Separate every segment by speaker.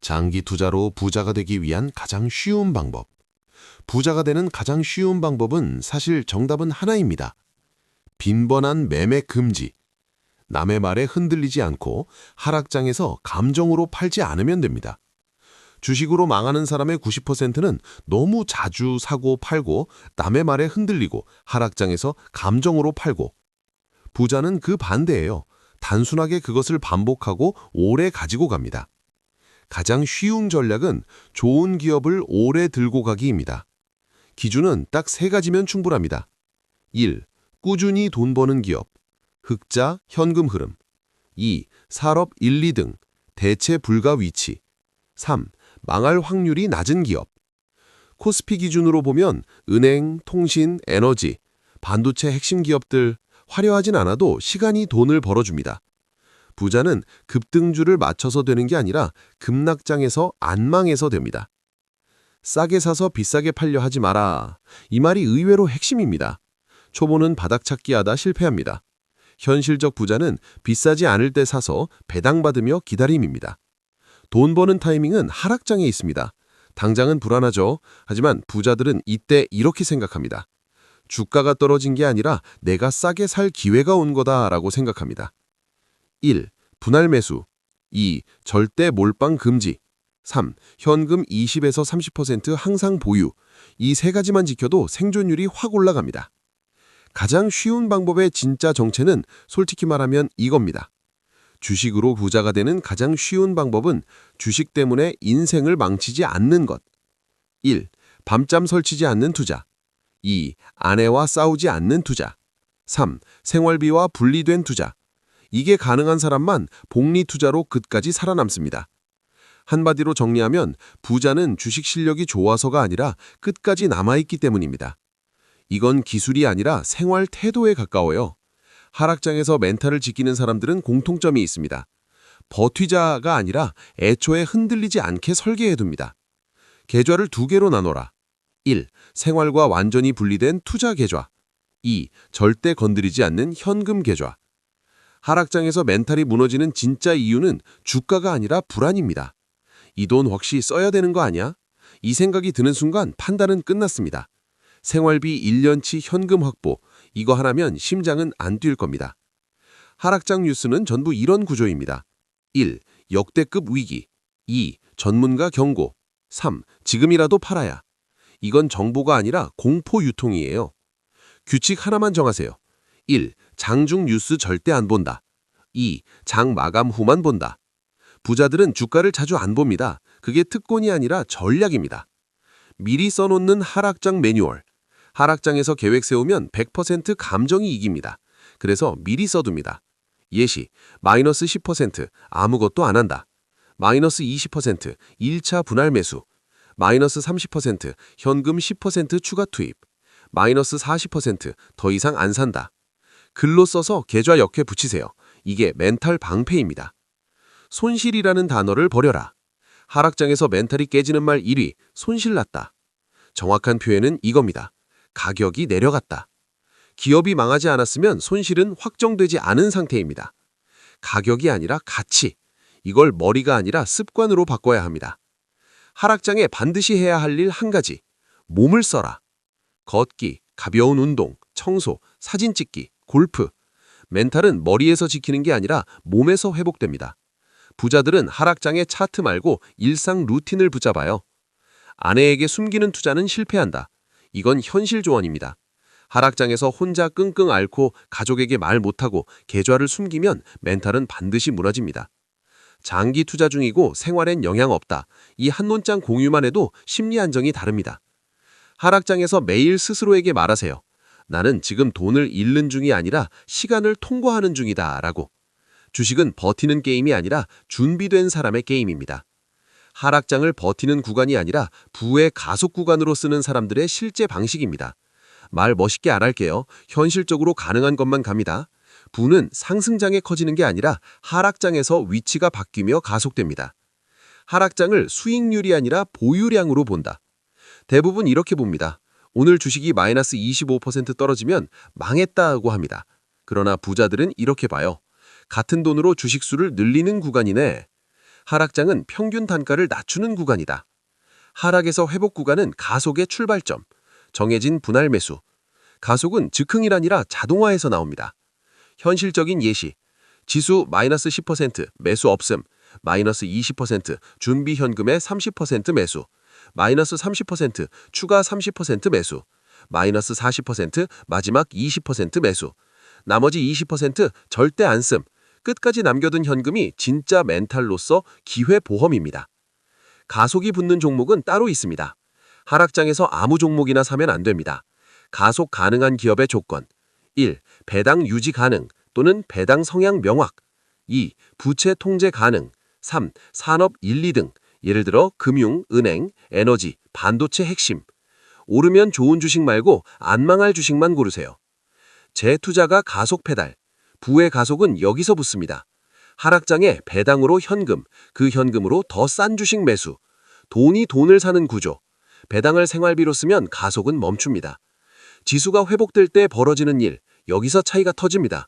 Speaker 1: 장기 투자로 부자가 되기 위한 가장 쉬운 방법. 부자가 되는 가장 쉬운 방법은 사실 정답은 하나입니다. 빈번한 매매 금지. 남의 말에 흔들리지 않고 하락장에서 감정으로 팔지 않으면 됩니다. 주식으로 망하는 사람의 90%는 너무 자주 사고 팔고 남의 말에 흔들리고 하락장에서 감정으로 팔고, 부자는 그 반대예요. 단순하게 그것을 반복하고 오래 가지고 갑니다. 가장 쉬운 전략은 좋은 기업을 오래 들고 가기입니다. 기준은 딱 세 가지면 충분합니다. 1. 꾸준히 돈 버는 기업. 흑자, 현금 흐름. 2. 산업 1, 2등. 대체 불가 위치. 3. 망할 확률이 낮은 기업. 코스피 기준으로 보면 은행, 통신, 에너지, 반도체 핵심 기업들, 화려하진 않아도 시간이 돈을 벌어줍니다. 부자는 급등주를 맞춰서 되는 게 아니라 급락장에서 안 망해서 됩니다. 싸게 사서 비싸게 팔려 하지 마라. 이 말이 의외로 핵심입니다. 초보는 바닥 찾기 하다 실패합니다. 현실적 부자는 비싸지 않을 때 사서 배당받으며 기다림입니다. 돈 버는 타이밍은 하락장에 있습니다. 당장은 불안하죠. 하지만 부자들은 이때 이렇게 생각합니다. 주가가 떨어진 게 아니라 내가 싸게 살 기회가 온 거다라고 생각합니다. 1. 분할 매수. 2. 절대 몰빵 금지. 3. 현금 20에서 30% 항상 보유. 이 세 가지만 지켜도 생존율이 확 올라갑니다. 가장 쉬운 방법의 진짜 정체는 솔직히 말하면 이겁니다. 주식으로 부자가 되는 가장 쉬운 방법은 주식 때문에 인생을 망치지 않는 것. 1. 밤잠 설치지 않는 투자. 2. 아내와 싸우지 않는 투자. 3. 생활비와 분리된 투자. 이게 가능한 사람만 복리 투자로 끝까지 살아남습니다. 한마디로 정리하면 부자는 주식 실력이 좋아서가 아니라 끝까지 남아있기 때문입니다. 이건 기술이 아니라 생활 태도에 가까워요. 하락장에서 멘탈을 지키는 사람들은 공통점이 있습니다. 버티자가 아니라 애초에 흔들리지 않게 설계해둡니다. 계좌를 두 개로 나눠라. 1. 생활과 완전히 분리된 투자 계좌. 2. 절대 건드리지 않는 현금 계좌. 하락장에서 멘탈이 무너지는 진짜 이유는 주가가 아니라 불안입니다. 이 돈 혹시 써야 되는 거 아니야? 이 생각이 드는 순간 판단은 끝났습니다. 생활비 1년치 현금 확보, 이거 하나면 심장은 안 뛸 겁니다. 하락장 뉴스는 전부 이런 구조입니다. 1. 역대급 위기. 2. 전문가 경고. 3. 지금이라도 팔아야. 이건 정보가 아니라 공포 유통이에요. 규칙 하나만 정하세요. 1. 장중 뉴스 절대 안 본다. 2. 장 마감 후만 본다. 부자들은 주가를 자주 안 봅니다. 그게 특권이 아니라 전략입니다. 미리 써놓는 하락장 매뉴얼. 하락장에서 계획 세우면 100% 감정이 이깁니다. 그래서 미리 써둡니다. 예시, 마이너스 10% 아무것도 안 한다. 마이너스 20% 1차 분할 매수. 마이너스 30% 현금 10% 추가 투입. 마이너스 40% 더 이상 안 산다. 글로 써서 계좌 옆에 붙이세요. 이게 멘탈 방패입니다. 손실이라는 단어를 버려라. 하락장에서 멘탈이 깨지는 말 1위, 손실 났다. 정확한 표현은 이겁니다. 가격이 내려갔다. 기업이 망하지 않았으면 손실은 확정되지 않은 상태입니다. 가격이 아니라 가치. 이걸 머리가 아니라 습관으로 바꿔야 합니다. 하락장에 반드시 해야 할 일 한 가지. 몸을 써라. 걷기, 가벼운 운동, 청소, 사진 찍기, 골프. 멘탈은 머리에서 지키는 게 아니라 몸에서 회복됩니다. 부자들은 하락장의 차트 말고 일상 루틴을 붙잡아요. 아내에게 숨기는 투자는 실패한다. 이건 현실 조언입니다. 하락장에서 혼자 끙끙 앓고 가족에게 말 못하고 계좌를 숨기면 멘탈은 반드시 무너집니다. 장기 투자 중이고 생활엔 영향 없다. 이 한 논장 공유만 해도 심리 안정이 다릅니다. 하락장에서 매일 스스로에게 말하세요. 나는 지금 돈을 잃는 중이 아니라 시간을 통과하는 중이다 라고. 주식은 버티는 게임이 아니라 준비된 사람의 게임입니다. 하락장을 버티는 구간이 아니라 부의 가속 구간으로 쓰는 사람들의 실제 방식입니다. 말 멋있게 안 할게요. 현실적으로 가능한 것만 갑니다. 부는 상승장에 커지는 게 아니라 하락장에서 위치가 바뀌며 가속됩니다. 하락장을 수익률이 아니라 보유량으로 본다. 대부분 이렇게 봅니다. 오늘 주식이 마이너스 25% 떨어지면 망했다고 합니다. 그러나 부자들은 이렇게 봐요. 같은 돈으로 주식수를 늘리는 구간이네.
Speaker 2: 하락장은 평균 단가를 낮추는 구간이다. 하락에서 회복 구간은 가속의 출발점, 정해진 분할 매수. 가속은 즉흥이 아니라 자동화에서 나옵니다. 현실적인 예시, 지수 마이너스 10% 매수 없음, 마이너스 20% 준비 현금의 30% 매수, 마이너스 30% 추가 30% 매수, 마이너스 40% 마지막 20% 매수, 나머지 20% 절대 안 씀, 끝까지 남겨둔 현금이 진짜 멘탈로서 기회보험입니다. 가속이 붙는 종목은 따로 있습니다. 하락장에서 아무 종목이나 사면 안 됩니다. 가속 가능한 기업의 조건 1. 배당 유지 가능 또는 배당 성향 명확 2. 부채 통제 가능 3. 산업 1, 2등 예를 들어 금융, 은행, 에너지, 반도체 핵심 오르면 좋은 주식 말고 안 망할 주식만 고르세요. 재투자가 가속 페달 부의 가속은 여기서 붙습니다. 하락장에 배당으로 현금, 그 현금으로 더 싼 주식 매수, 돈이 돈을 사는 구조, 배당을 생활비로 쓰면 가속은 멈춥니다. 지수가 회복될 때 벌어지는 일, 여기서 차이가 터집니다.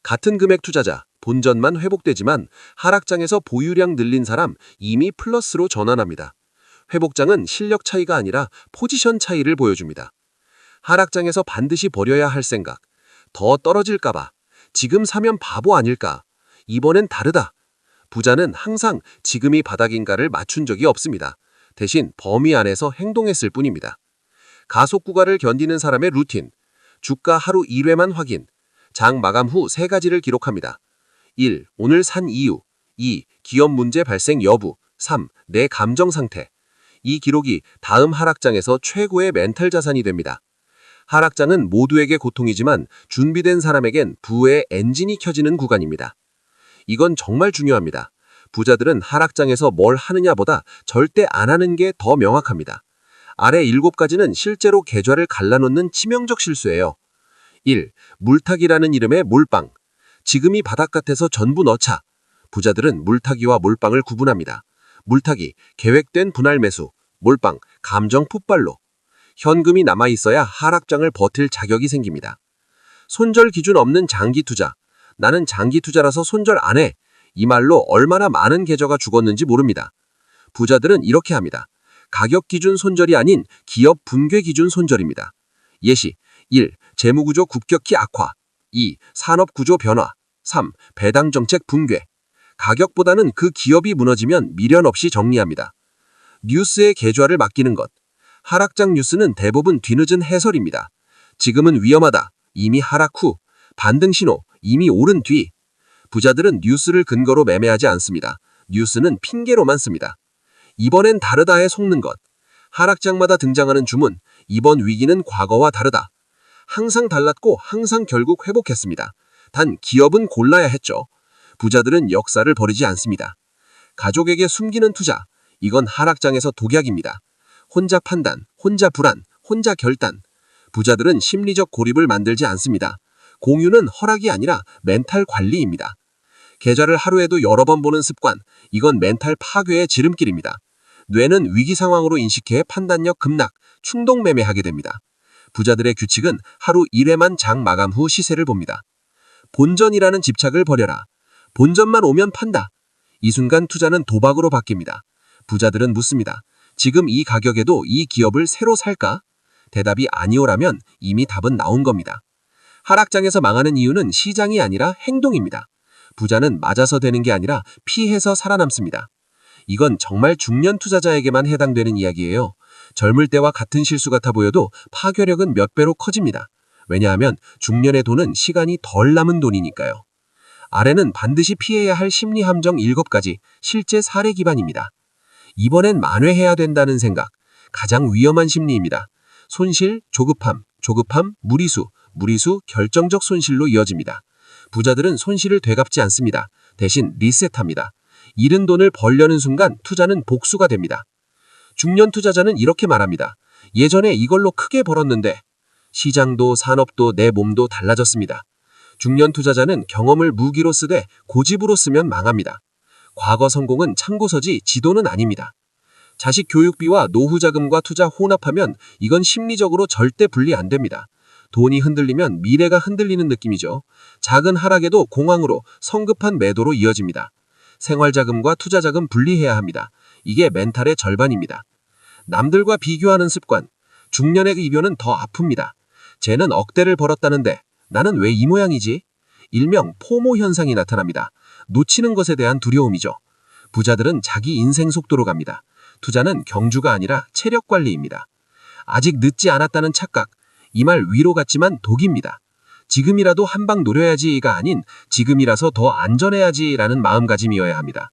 Speaker 2: 같은 금액 투자자, 본전만 회복되지만 하락장에서 보유량 늘린 사람 이미 플러스로 전환합니다. 회복장은 실력 차이가 아니라 포지션 차이를 보여줍니다. 하락장에서 반드시 버려야 할 생각, 더 떨어질까봐, 지금 사면 바보 아닐까, 이번엔 다르다. 부자는 항상 지금이 바닥인가를 맞춘 적이 없습니다. 대신 범위 안에서 행동했을 뿐입니다. 가속 구간을 견디는 사람의 루틴, 주가 하루 1회만 확인, 장 마감 후 3가지를 기록합니다. 1. 오늘 산 이유 2. 기업 문제 발생 여부 3. 내 감정 상태 이 기록이 다음 하락장에서 최고의 멘탈 자산이 됩니다. 하락장은 모두에게 고통이지만 준비된 사람에겐 부의 엔진이 켜지는 구간입니다. 이건 정말 중요합니다. 부자들은 하락장에서 뭘 하느냐보다 절대 안 하는 게 더 명확합니다. 아래 7가지는 실제로 계좌를 갈라놓는 치명적 실수예요. 1. 물타기라는 이름의 몰빵. 지금이 바닥 같아서 전부 넣자. 부자들은 물타기와 몰빵을 구분합니다. 물타기, 계획된 분할 매수. 몰빵, 감정 풋발로. 현금이 남아있어야 하락장을 버틸 자격이 생깁니다. 손절 기준 없는 장기 투자. 나는 장기 투자라서 손절 안 해. 이 말로 얼마나 많은 계좌가 죽었는지 모릅니다. 부자들은 이렇게 합니다. 가격 기준 손절이 아닌 기업 붕괴 기준 손절입니다. 예시 1. 재무구조 급격히 악화 2. 산업구조 변화 3. 배당 정책 붕괴 가격보다는 그 기업이 무너지면 미련 없이 정리합니다. 뉴스에 계좌를 맡기는 것 하락장 뉴스는 대부분 뒤늦은 해설입니다. 지금은 위험하다. 이미 하락 후. 반등 신호. 이미 오른 뒤. 부자들은 뉴스를 근거로 매매하지 않습니다. 뉴스는 핑계로만 씁니다. 이번엔 다르다에 속는 것. 하락장마다 등장하는 주문. 이번 위기는 과거와 다르다. 항상 달랐고 항상 결국 회복했습니다. 단 기업은 골라야 했죠. 부자들은 역사를 버리지 않습니다. 가족에게 숨기는 투자. 이건 하락장에서 독약입니다. 혼자 판단, 혼자 불안, 혼자 결단. 부자들은 심리적 고립을 만들지 않습니다. 공유는 허락이 아니라 멘탈 관리입니다. 계좌를 하루에도 여러 번 보는 습관, 이건 멘탈 파괴의 지름길입니다. 뇌는 위기 상황으로 인식해 판단력 급락, 충동 매매하게 됩니다. 부자들의 규칙은 하루 1회만 장 마감 후 시세를 봅니다. 본전이라는 집착을 버려라. 본전만 오면 판다. 이 순간 투자는 도박으로 바뀝니다. 부자들은 묻습니다. 지금 이 가격에도 이 기업을 새로 살까? 대답이 아니오라면 이미 답은 나온 겁니다. 하락장에서 망하는 이유는 시장이 아니라 행동입니다. 부자는 맞아서 되는 게 아니라 피해서 살아남습니다. 이건 정말 중년 투자자에게만 해당되는 이야기예요. 젊을 때와 같은 실수 같아 보여도 파괴력은 몇 배로 커집니다. 왜냐하면 중년의 돈은 시간이 덜 남은 돈이니까요. 아래는 반드시 피해야 할 심리 함정 7가지 실제 사례 기반입니다. 이번엔 만회해야 된다는 생각, 가장 위험한 심리입니다. 손실, 조급함, 조급함, 무리수, 무리수, 결정적 손실로 이어집니다. 부자들은 손실을 되갚지 않습니다. 대신 리셋합니다. 잃은 돈을 벌려는 순간 투자는 복수가 됩니다. 중년 투자자는 이렇게 말합니다. 예전에 이걸로 크게 벌었는데 시장도 산업도 내 몸도 달라졌습니다. 중년 투자자는 경험을 무기로 쓰되 고집으로 쓰면 망합니다. 과거 성공은 참고서지 지도는 아닙니다. 자식 교육비와 노후 자금과 투자 혼합하면 이건 심리적으로 절대 분리 안 됩니다. 돈이 흔들리면 미래가 흔들리는 느낌이죠. 작은 하락에도 공황으로 성급한 매도로 이어집니다. 생활자금과 투자자금 분리해야 합니다. 이게 멘탈의 절반입니다. 남들과 비교하는 습관. 중년의 이변은 더 아픕니다. 쟤는 억대를 벌었다는데 나는 왜 이 모양이지? 일명 포모 현상이 나타납니다. 놓치는 것에 대한 두려움이죠. 부자들은 자기 인생 속도로 갑니다. 투자는 경주가 아니라 체력 관리입니다. 아직 늦지 않았다는 착각. 이 말 위로 같지만 독입니다. 지금이라도 한 방 노려야지가 아닌 지금이라서 더 안전해야지라는 마음가짐이어야 합니다.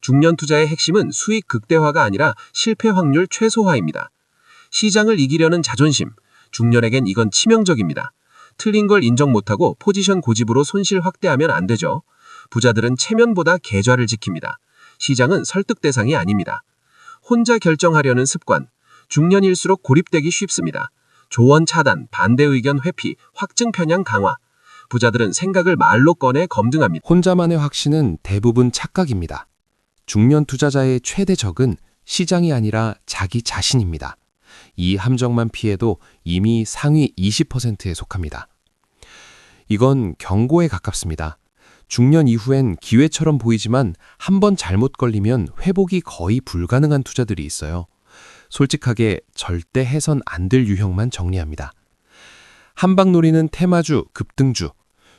Speaker 2: 중년 투자의 핵심은 수익 극대화가 아니라 실패 확률 최소화입니다. 시장을 이기려는 자존심. 중년에겐 이건 치명적입니다. 틀린 걸 인정 못하고 포지션 고집으로 손실 확대하면 안 되죠. 부자들은 체면보다 계좌를 지킵니다. 시장은 설득 대상이 아닙니다. 혼자 결정하려는 습관. 중년일수록 고립되기 쉽습니다. 조언 차단, 반대 의견 회피, 확증 편향 강화. 부자들은 생각을 말로 꺼내 검증합니다.
Speaker 3: 혼자만의 확신은 대부분 착각입니다. 중년 투자자의 최대 적은 시장이 아니라 자기 자신입니다. 이 함정만 피해도 이미 상위 20%에 속합니다. 이건 경고에 가깝습니다. 중년 이후엔 기회처럼 보이지만 한 번 잘못 걸리면 회복이 거의 불가능한 투자들이 있어요. 솔직하게 절대 해선 안 될 유형만 정리합니다. 한방 노리는 테마주, 급등주.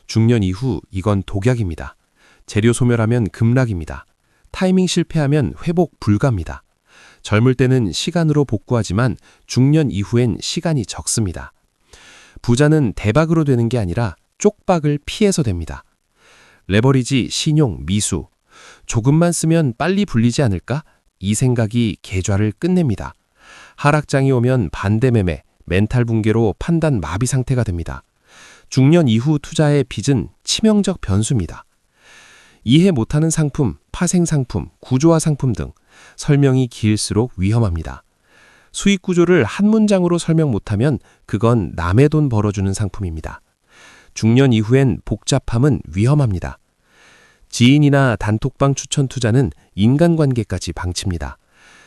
Speaker 3: 중년 이후 이건 독약입니다. 재료 소멸하면 급락입니다. 타이밍 실패하면 회복 불가입니다. 젊을 때는 시간으로 복구하지만 중년 이후엔 시간이 적습니다. 부자는 대박으로 되는 게 아니라 쪽박을 피해서 됩니다. 레버리지, 신용, 미수. 조금만 쓰면 빨리 불리지 않을까? 이 생각이 계좌를 끝냅니다. 하락장이 오면 반대 매매, 멘탈 붕괴로 판단 마비 상태가 됩니다. 중년 이후 투자의 빚은 치명적 변수입니다. 이해 못하는 상품, 파생 상품, 구조화 상품 등 설명이 길수록 위험합니다. 수익 구조를 한 문장으로 설명 못하면 그건 남의 돈 벌어주는 상품입니다. 중년 이후엔 복잡함은 위험합니다. 지인이나 단톡방 추천 투자는 인간관계까지 방칩니다.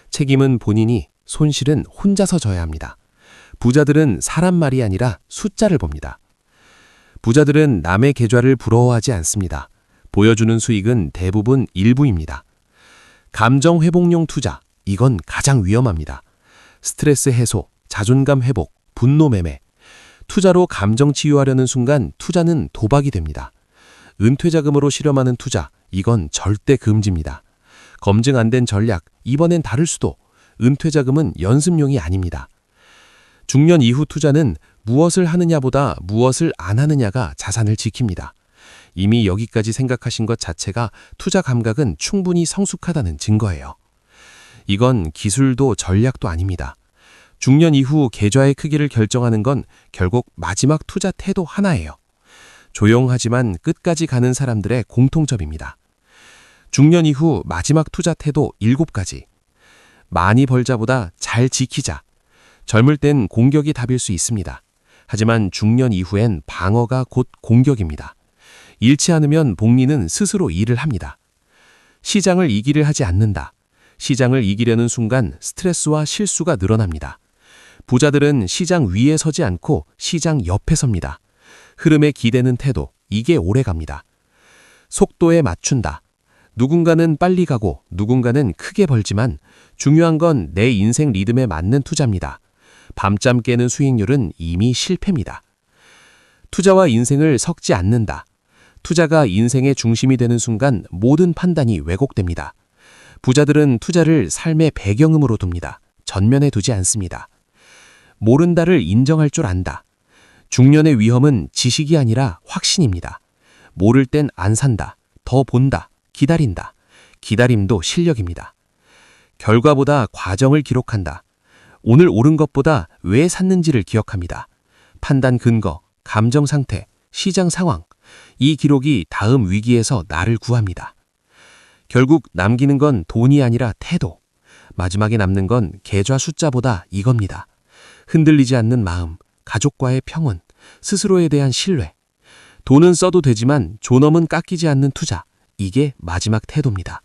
Speaker 3: 책임은 본인이, 손실은 혼자서 져야 합니다. 부자들은 사람 말이 아니라 숫자를 봅니다. 부자들은 남의 계좌를 부러워하지 않습니다. 보여주는 수익은 대부분 일부입니다. 감정 회복용 투자, 이건 가장 위험합니다. 스트레스 해소, 자존감 회복, 분노 매매. 투자로 감정 치유하려는 순간 투자는 도박이 됩니다. 은퇴 자금으로 실험하는 투자, 이건 절대 금지입니다. 검증 안 된 전략, 이번엔 다를 수도. 은퇴 자금은 연습용이 아닙니다. 중년 이후 투자는 무엇을 하느냐보다 무엇을 안 하느냐가 자산을 지킵니다. 이미 여기까지 생각하신 것 자체가 투자 감각은 충분히 성숙하다는 증거예요. 이건 기술도 전략도 아닙니다. 중년 이후 계좌의 크기를 결정하는 건 결국 마지막 투자 태도 하나예요. 조용하지만 끝까지 가는 사람들의 공통점입니다. 중년 이후 마지막 투자 태도 7가지. 많이 벌자보다 잘 지키자. 젊을 땐 공격이 답일 수 있습니다. 하지만 중년 이후엔 방어가 곧 공격입니다. 잃지 않으면 복리는 스스로 일을 합니다. 시장을 이기려 하지 않는다. 시장을 이기려는 순간 스트레스와 실수가 늘어납니다. 부자들은 시장 위에 서지 않고 시장 옆에 섭니다. 흐름에 기대는 태도, 이게 오래갑니다. 속도에 맞춘다. 누군가는 빨리 가고 누군가는 크게 벌지만 중요한 건 내 인생 리듬에 맞는 투자입니다. 밤잠 깨는 수익률은 이미 실패입니다. 투자와 인생을 섞지 않는다. 투자가 인생의 중심이 되는 순간 모든 판단이 왜곡됩니다. 부자들은 투자를 삶의 배경음으로 둡니다. 전면에 두지 않습니다. 모른다를 인정할 줄 안다. 중년의 위험은 지식이 아니라 확신입니다. 모를 땐 안 산다. 더 본다. 기다린다. 기다림도 실력입니다. 결과보다 과정을 기록한다. 오늘 오른 것보다 왜 샀는지를 기억합니다. 판단 근거, 감정 상태, 시장 상황. 이 기록이 다음 위기에서 나를 구합니다. 결국 남기는 건 돈이 아니라 태도. 마지막에 남는 건 계좌 숫자보다 이겁니다. 흔들리지 않는 마음, 가족과의 평온, 스스로에 대한 신뢰. 돈은 써도 되지만 존엄은 깎이지 않는 투자. 이게 마지막 태도입니다.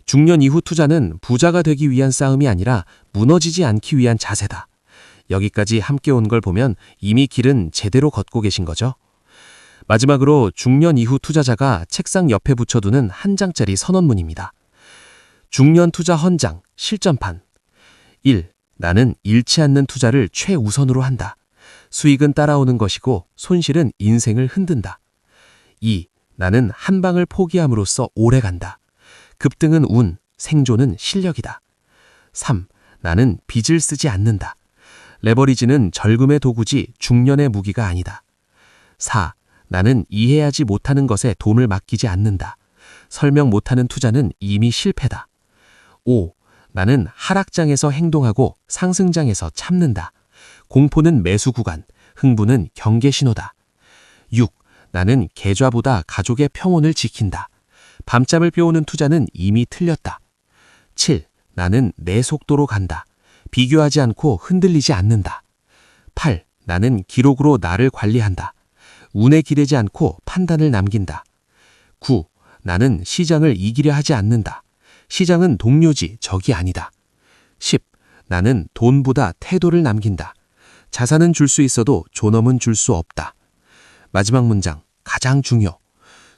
Speaker 3: 중년 이후 투자는 부자가 되기 위한 싸움이 아니라 무너지지 않기 위한 자세다. 여기까지 함께 온 걸 보면 이미 길은 제대로 걷고 계신 거죠. 마지막으로 중년 이후 투자자가 책상 옆에 붙여두는 한 장짜리 선언문입니다. 중년 투자 헌장, 실전판. 1. 나는 잃지 않는 투자를 최우선으로 한다. 수익은 따라오는 것이고 손실은 인생을 흔든다. 2. 나는 한 방을 포기함으로써 오래 간다. 급등은 운, 생존은 실력이다. 3. 나는 빚을 쓰지 않는다. 레버리지는 절금의 도구지 중년의 무기가 아니다. 4. 나는 이해하지 못하는 것에 돈을 맡기지 않는다. 설명 못하는 투자는 이미 실패다. 5. 나는 하락장에서 행동하고 상승장에서 참는다. 공포는 매수 구간, 흥분은 경계 신호다. 6. 나는 계좌보다 가족의 평온을 지킨다. 밤잠을 빼오는 투자는 이미 틀렸다. 7. 나는 내 속도로 간다. 비교하지 않고 흔들리지 않는다. 8. 나는 기록으로 나를 관리한다. 운에 기대지 않고 판단을 남긴다. 9. 나는 시장을 이기려 하지 않는다. 시장은 동료지 적이 아니다. 10. 나는 돈보다 태도를 남긴다. 자산은 줄 수 있어도 존엄은 줄 수 없다. 마지막 문장, 가장 중요.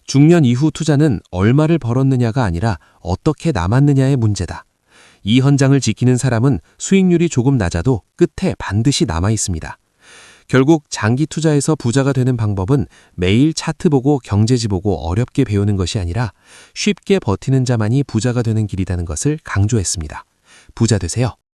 Speaker 3: 중년 이후 투자는 얼마를 벌었느냐가 아니라 어떻게 남았느냐의 문제다. 이 헌장을 지키는 사람은 수익률이 조금 낮아도 끝에 반드시 남아 있습니다. 결국 장기 투자에서 부자가 되는 방법은 매일 차트 보고 경제지 보고 어렵게 배우는 것이 아니라 쉽게 버티는 자만이 부자가 되는 길이라는 것을 강조했습니다. 부자 되세요.